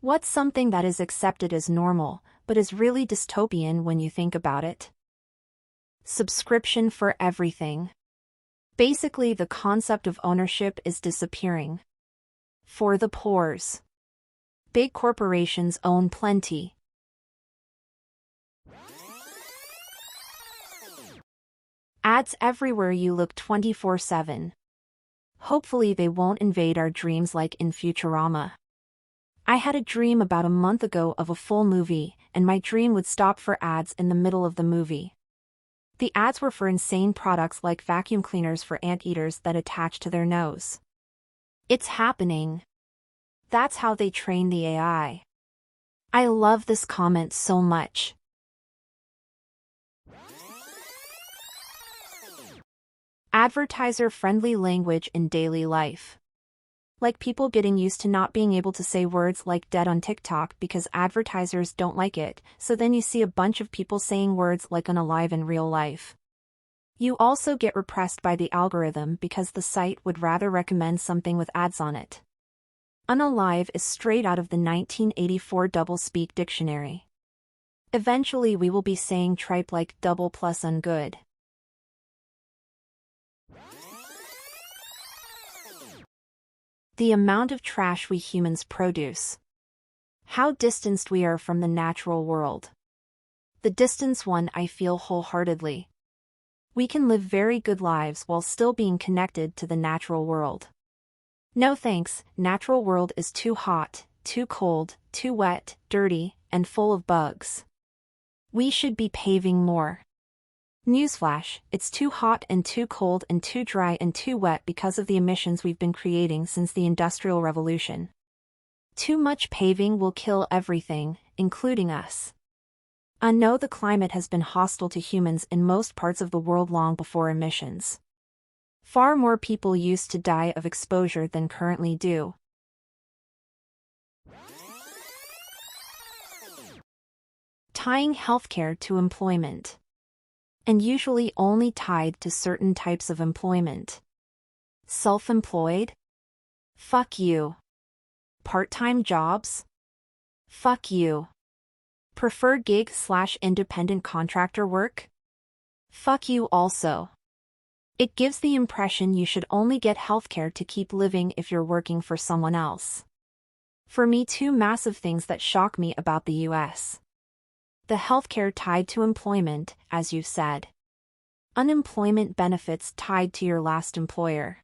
What's something that is accepted as normal, but is really dystopian when you think about it? Subscription for everything. Basically, the concept of ownership is disappearing. For the poors. Big corporations own plenty. Ads everywhere you look 24/7. Hopefully they won't invade our dreams like in Futurama. I had a dream about a month ago of a full movie, and my dream would stop for ads in the middle of the movie. The ads were for insane products like vacuum cleaners for anteaters that attach to their nose. It's happening. That's how they train the AI. I love this comment so much. Advertiser-friendly language in daily life. Like people getting used to not being able to say words like dead on TikTok because advertisers don't like it, so then you see a bunch of people saying words like unalive in real life. You also get repressed by the algorithm because the site would rather recommend something with ads on it. Unalive is straight out of the 1984 doublespeak dictionary. Eventually we will be saying tripe like double plus ungood. The amount of trash we humans produce. How distanced we are from the natural world. The distance one I feel wholeheartedly. We can live very good lives while still being connected to the natural world. No thanks, natural world is too hot, too cold, too wet, dirty, and full of bugs. We should be paving more. Newsflash, it's too hot and too cold and too dry and too wet because of the emissions we've been creating since the Industrial Revolution. Too much paving will kill everything, including us. I know the climate has been hostile to humans in most parts of the world long before emissions. Far more people used to die of exposure than currently do. Tying healthcare to employment. And usually only tied to certain types of employment. Self-employed? Fuck you. Part-time jobs? Fuck you. Preferred gig/independent contractor work? Fuck you also. It gives the impression you should only get healthcare to keep living if you're working for someone else. For me, two massive things that shock me about the US. The healthcare tied to employment, as you said. Unemployment benefits tied to your last employer.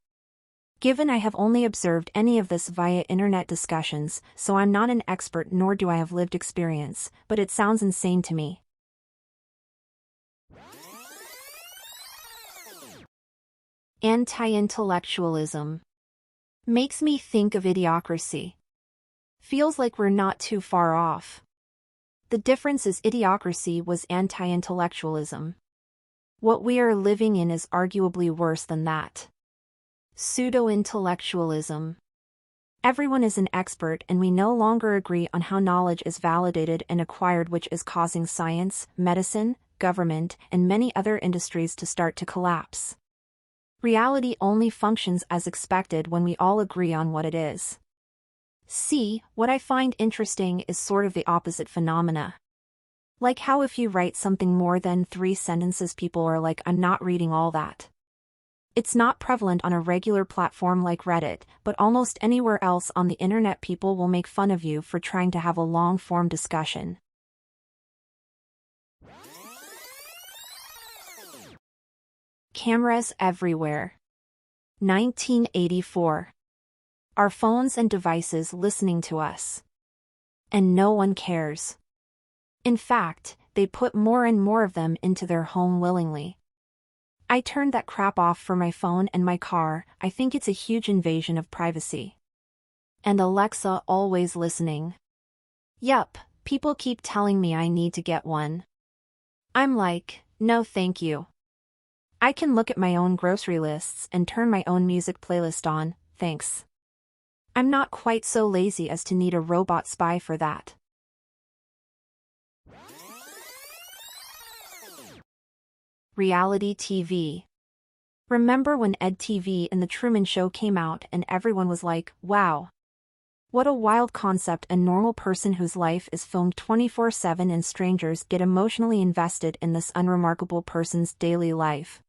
Given I have only observed any of this via internet discussions, so I'm not an expert nor do I have lived experience, but it sounds insane to me. Anti-intellectualism. Makes me think of idiocracy. Feels like we're not too far off. The difference is idiocracy was anti-intellectualism. What we are living in is arguably worse than that. Pseudo-intellectualism. Everyone is an expert and we no longer agree on how knowledge is validated and acquired, which is causing science, medicine, government, and many other industries to start to collapse. Reality only functions as expected when we all agree on what it is. See, what I find interesting is sort of the opposite phenomena. Like how if you write something more than 3 sentences people are like, I'm not reading all that. It's not prevalent on a regular platform like Reddit, but almost anywhere else on the internet people will make fun of you for trying to have a long-form discussion. Cameras everywhere. 1984. Our phones and devices listening to us. And no one cares. In fact, they put more and more of them into their home willingly. I turned that crap off for my phone and my car. I think it's a huge invasion of privacy. And Alexa always listening. Yup, people keep telling me I need to get one. I'm like, no thank you. I can look at my own grocery lists and turn my own music playlist on, thanks. I'm not quite so lazy as to need a robot spy for that. Reality TV. Remember when EdTV and The Truman Show came out and everyone was like, wow. What a wild concept, a normal person whose life is filmed 24/7 and strangers get emotionally invested in this unremarkable person's daily life.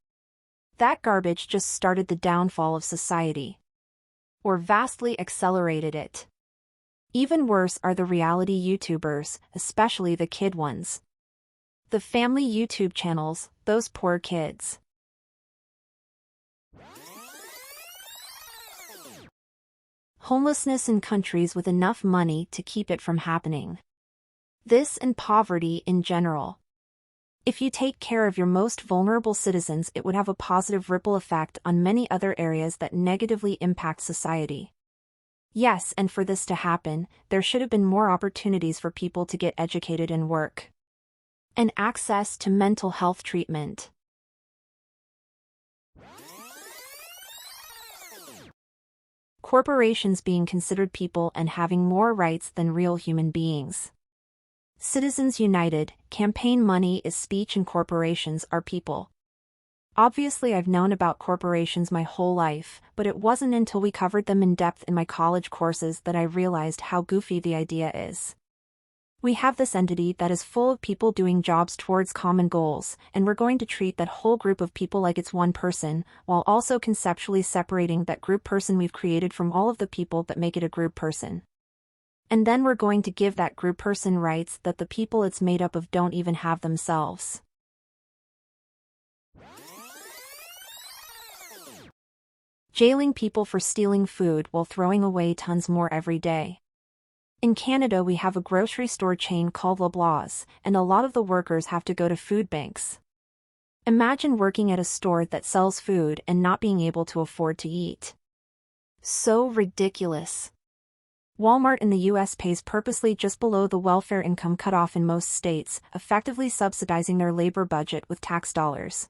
That garbage just started the downfall of society. Or vastly accelerated it. Even worse are the reality YouTubers, especially the kid ones. The family YouTube channels, those poor kids. Homelessness in countries with enough money to keep it from happening. This and poverty in general. If you take care of your most vulnerable citizens, it would have a positive ripple effect on many other areas that negatively impact society. Yes, and for this to happen, there should have been more opportunities for people to get educated and work. And access to mental health treatment. Corporations being considered people and having more rights than real human beings. Citizens United, campaign money is speech and corporations are people. Obviously I've known about corporations my whole life, but it wasn't until we covered them in depth in my college courses that I realized how goofy the idea is. We have this entity that is full of people doing jobs towards common goals, and we're going to treat that whole group of people like it's one person, while also conceptually separating that group person we've created from all of the people that make it a group person. And then we're going to give that group person rights that the people it's made up of don't even have themselves. Jailing people for stealing food while throwing away tons more every day. In Canada we have a grocery store chain called Loblaws, and a lot of the workers have to go to food banks. Imagine working at a store that sells food and not being able to afford to eat. So ridiculous. Walmart in the US pays purposely just below the welfare income cutoff in most states, effectively subsidizing their labor budget with tax dollars.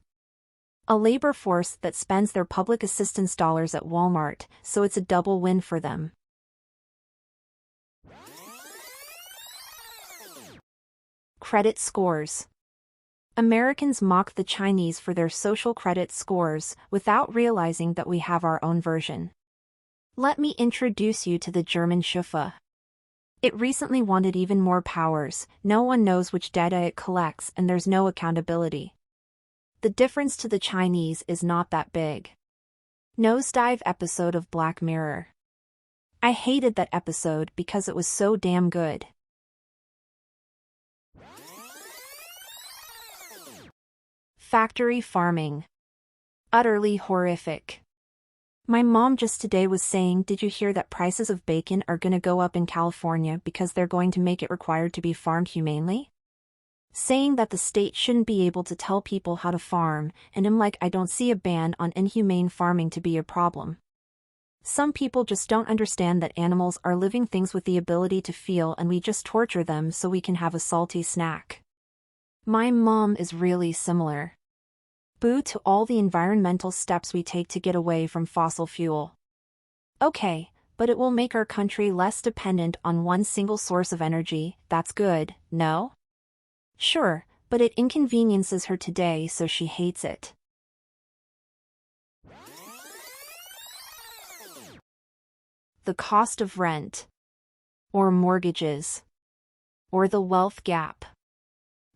A labor force that spends their public assistance dollars at Walmart, so it's a double win for them. Credit scores. Americans mock the Chinese for their social credit scores without realizing that we have our own version. Let me introduce you to the German Schufa. It recently wanted even more powers, no one knows which data it collects and there's no accountability. The difference to the Chinese is not that big. Nosedive episode of Black Mirror. I hated that episode because it was so damn good. Factory farming. Utterly horrific. My mom just today was saying, did you hear that prices of bacon are gonna go up in California because they're going to make it required to be farmed humanely? Saying that the state shouldn't be able to tell people how to farm, and I'm like, I don't see a ban on inhumane farming to be a problem. Some people just don't understand that animals are living things with the ability to feel and we just torture them so we can have a salty snack. My mom is really similar. Boo to all the environmental steps we take to get away from fossil fuel. Okay, but it will make our country less dependent on one single source of energy, that's good, no? Sure, but it inconveniences her today so she hates it. The cost of rent. Or mortgages. Or the wealth gap.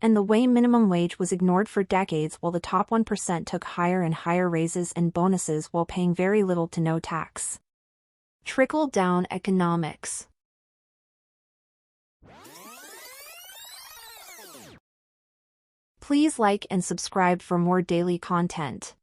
And the way minimum wage was ignored for decades while the top 1% took higher and higher raises and bonuses while paying very little to no tax. Trickle-down economics. Please like and subscribe for more daily content.